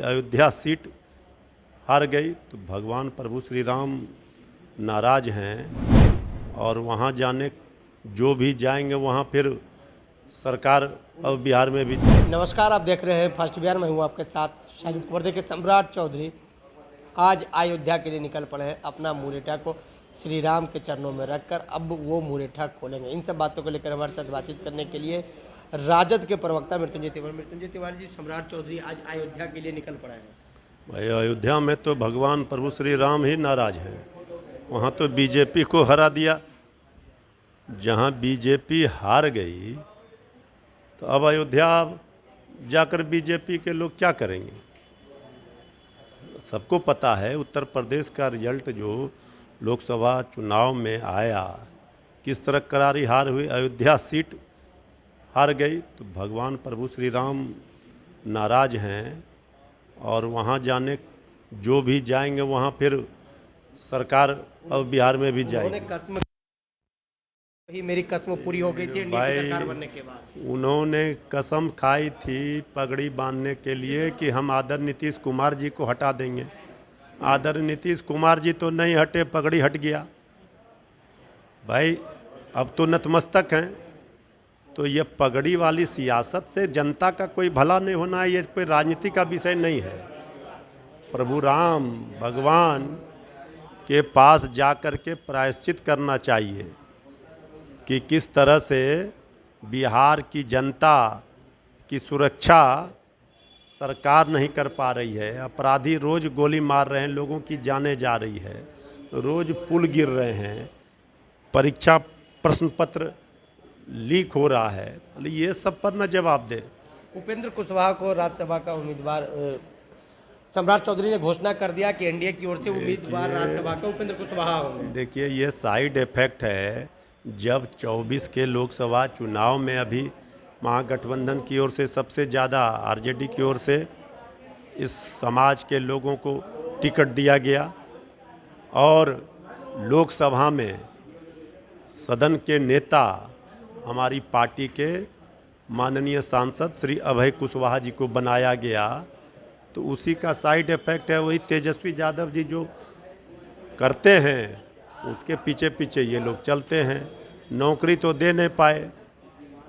Ayodhya seat हार गई तो भगवान प्रभु श्री राम नाराज हैं और वहाँ जाने जो भी जाएंगे वहाँ फिर सरकार अब बिहार में भी। नमस्कार, आप देख रहे हैं फर्स्ट बिहार। मैं हूँ आपके साथ शाहिद कुमार। देखिए, सम्राट चौधरी आज अयोध्या के लिए निकल पड़े हैं। अपना मुरेठा को श्री राम के चरणों में रखकर अब वो मुरेठा खोलेंगे। इन सब बातों को लेकर हमारे साथ बातचीत करने के लिए राजद के प्रवक्ता मृत्युंजय तिवारी जी। सम्राट चौधरी आज अयोध्या के लिए निकल पड़े हैं। भाई, अयोध्या में तो भगवान प्रभु श्री राम ही नाराज हैं। वहाँ तो बीजेपी को हरा दिया। जहाँ बीजेपी हार गई तो अब अयोध्या जाकर बीजेपी के लोग क्या करेंगे। सबको पता है उत्तर प्रदेश का रिजल्ट जो लोकसभा चुनाव में आया, किस तरह करारी हार हुई। अयोध्या सीट हार गई तो भगवान प्रभु श्री राम नाराज हैं और वहाँ जाने जो भी जाएंगे वहाँ फिर सरकार अब बिहार में भी जाएगी। मेरी कसम पूरी हो गई थी भाई, सरकार बनने के बाद उन्होंने कसम खाई थी पगड़ी बांधने के लिए कि हम आदरणीय नीतीश कुमार जी को हटा देंगे। आदरणीय नीतीश कुमार जी तो नहीं हटे, पगड़ी हट गया। भाई, अब तो नतमस्तक हैं। तो ये पगड़ी वाली सियासत से जनता का कोई भला नहीं होना है, ये कोई राजनीति का विषय नहीं है। प्रभु राम भगवान के पास जाकर के प्रायश्चित करना चाहिए कि किस तरह से बिहार की जनता की सुरक्षा सरकार नहीं कर पा रही है। अपराधी रोज़ गोली मार रहे हैं, लोगों की जानें जा रही है, रोज़ पुल गिर रहे हैं, परीक्षा प्रश्न पत्र लीक हो रहा है। ये सब पर न जवाब दे। उपेंद्र कुशवाहा को राज्यसभा का उम्मीदवार सम्राट चौधरी ने घोषणा कर दिया कि एनडीए की ओर से उम्मीदवार राज्यसभा का उपेंद्र कुशवाहा होंगे। देखिए, ये साइड इफेक्ट है। जब 24 के लोकसभा चुनाव में अभी महागठबंधन की ओर से सबसे ज़्यादा आरजेडी की ओर से इस समाज के लोगों को टिकट दिया गया और लोकसभा में सदन के नेता हमारी पार्टी के माननीय सांसद श्री अभय कुशवाहा जी को बनाया गया, तो उसी का साइड इफेक्ट है। वही तेजस्वी यादव जी जो करते हैं उसके पीछे पीछे ये लोग चलते हैं। नौकरी तो दे नहीं पाए।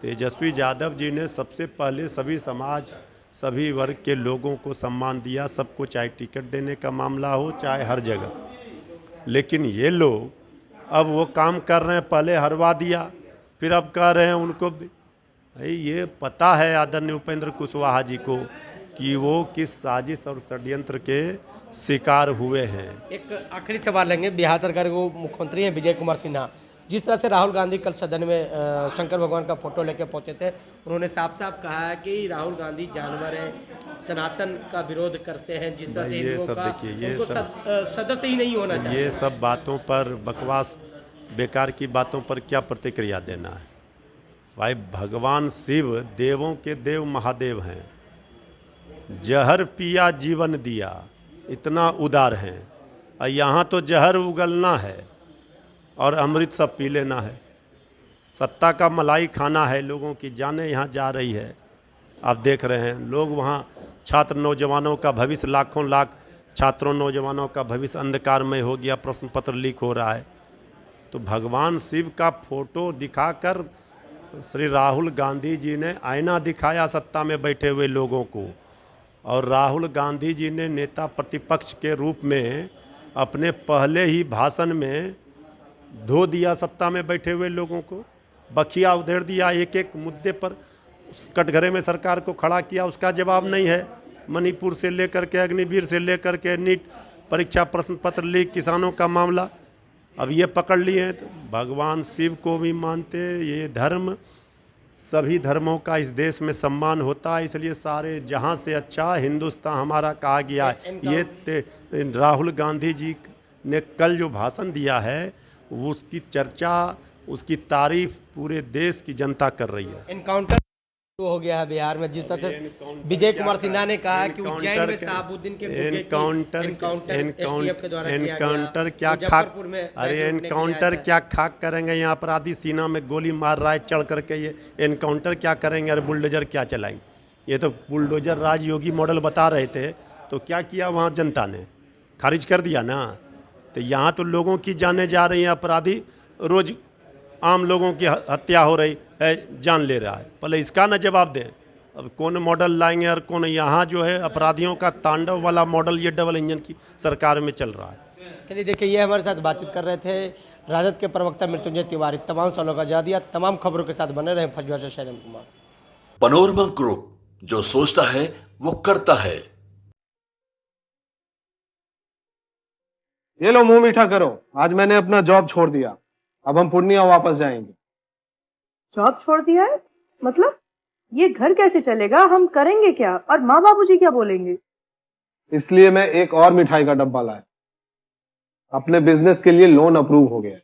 तेजस्वी यादव जी ने सबसे पहले सभी समाज सभी वर्ग के लोगों को सम्मान दिया, सबको, चाहे टिकट देने का मामला हो चाहे हर जगह। लेकिन ये लोग अब वो काम कर रहे हैं, पहले हरवा दिया फिर अब कह रहे हैं उनको। भाई, ये पता है आदरणीय उपेंद्र कुशवाहा जी को कि वो किस साजिश और षड्यंत्र के शिकार हुए हैं। एक आखिरी सवाल लेंगे। बिहार सरकार को मुख्यमंत्री हैं विजय कुमार सिन्हा। जिस तरह से राहुल गांधी कल सदन में शंकर भगवान का फोटो लेकर पहुंचे थे, उन्होंने साफ साफ कहा है कि राहुल गांधी जानवर हैं, सनातन का विरोध करते हैं। जिस तरह से इनको सदस्य ही नहीं होना चाहिए। ये सब बातों पर, बकवास बेकार की बातों पर क्या प्रतिक्रिया देना है। भाई, भगवान शिव देवों के देव महादेव हैं। जहर पिया जीवन दिया, इतना उदार हैं। और यहाँ तो जहर उगलना है और अमृत सब पी लेना है। सत्ता का मलाई खाना है। लोगों की जानें यहाँ जा रही है। आप देख रहे हैं लोग वहाँ छात्र नौजवानों का भविष्य, लाखों लाख छात्रों नौजवानों का भविष्य अंधकारमय हो गया, प्रश्न पत्र लीक हो रहा है। तो भगवान शिव का फोटो दिखाकर श्री राहुल गांधी जी ने आईना दिखाया सत्ता में बैठे हुए लोगों को। और राहुल गांधी जी ने नेता प्रतिपक्ष के रूप में अपने पहले ही भाषण में धो दिया सत्ता में बैठे हुए लोगों को, बखिया उधेड़ दिया। एक एक मुद्दे पर कटघरे में सरकार को खड़ा किया, उसका जवाब नहीं है। मणिपुर से लेकर के, अग्निवीर से लेकर के, नीट परीक्षा प्रश्न पत्र लीक, किसानों का मामला, अब ये पकड़ लिए हैं। तो भगवान शिव को भी मानते, ये धर्म, सभी धर्मों का इस देश में सम्मान होता है, इसलिए सारे जहां से अच्छा हिंदुस्तान हमारा कहा गया है। ये राहुल गांधी जी ने कल जो भाषण दिया है उसकी चर्चा, उसकी तारीफ पूरे देश की जनता कर रही है। एनकाउंटर हो गया है बिहार में। जिस तरह से विजय कुमार सिन्हा ने कहा कि उज्जैन में शहाबुद्दीन के एनकाउंटर क्या खाक, अरे एनकाउंटर क्या खाक करेंगे। यहाँ अपराधी सीना में गोली मार रहा है चढ़ करके, ये एनकाउंटर क्या करेंगे। अरे बुलडोजर क्या चलाएंगे। ये तो बुलडोजर राज योगी मॉडल बता रहे थे, तो क्या किया वहाँ जनता ने? खारिज कर दिया ना। तो यहाँ तो लोगों की जाने जा रही हैं, अपराधी रोज आम लोगों की हत्या हो रही है, जान ले रहा है। पहले इसका ना जवाब दें। अब कौन मॉडल लाएंगे और कौन? यहाँ जो है अपराधियों का तांडव वाला मॉडल ये डबल इंजन की सरकार में चल रहा है। चलिए देखिए, ये हमारे साथ बातचीत कर रहे थे राजद के प्रवक्ता मृत्युंजय तिवारी। तमाम सवालों का जवाब दिया। तमाम खबरों के साथ बने रहे फर्स्ट बिहार से शैलेंद्र कुमार। पैनोरमा ग्रुप, जो सोचता है वो करता है। ये लो, मुंह मीठा करो। आज मैंने अपना जॉब छोड़ दिया। अब हम पूर्णिया वापस जाएंगे। जॉब छोड़ दिया है? मतलब ये घर कैसे चलेगा? हम करेंगे क्या? और माँ बाबूजी क्या बोलेंगे? इसलिए मैं एक और मिठाई का डब्बा लाया। अपने बिजनेस के लिए लोन अप्रूव हो गया।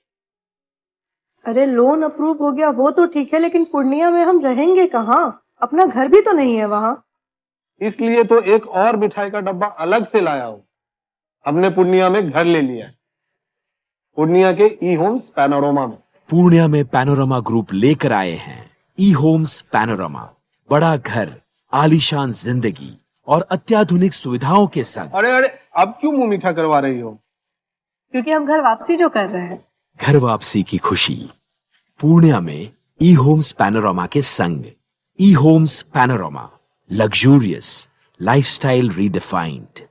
अरे लोन अप्रूव हो गया वो तो ठीक है, लेकिन पूर्णिया में हम रहेंगे कहाँ? अपना घर भी तो नहीं है वहाँ। इसलिए तो एक और मिठाई का डब्बा अलग से लाया हूँ। हमने पूर्णिया में घर ले लिया है, पूर्णिया के ई होम्स पैनोरमा में। पूर्णिया में पैनोरमा ग्रुप लेकर आए हैं ई होम्स पैनोरमा। बड़ा घर, आलीशान जिंदगी और अत्याधुनिक सुविधाओं के संग। अरे अरे, अब क्यों मुंह मीठा करवा रही हो? क्योंकि हम घर वापसी जो कर रहे हैं। घर वापसी की खुशी पूर्णिया में ई होम्स पैनोरमा के संग। ई Homes Panorama, luxurious lifestyle redefined.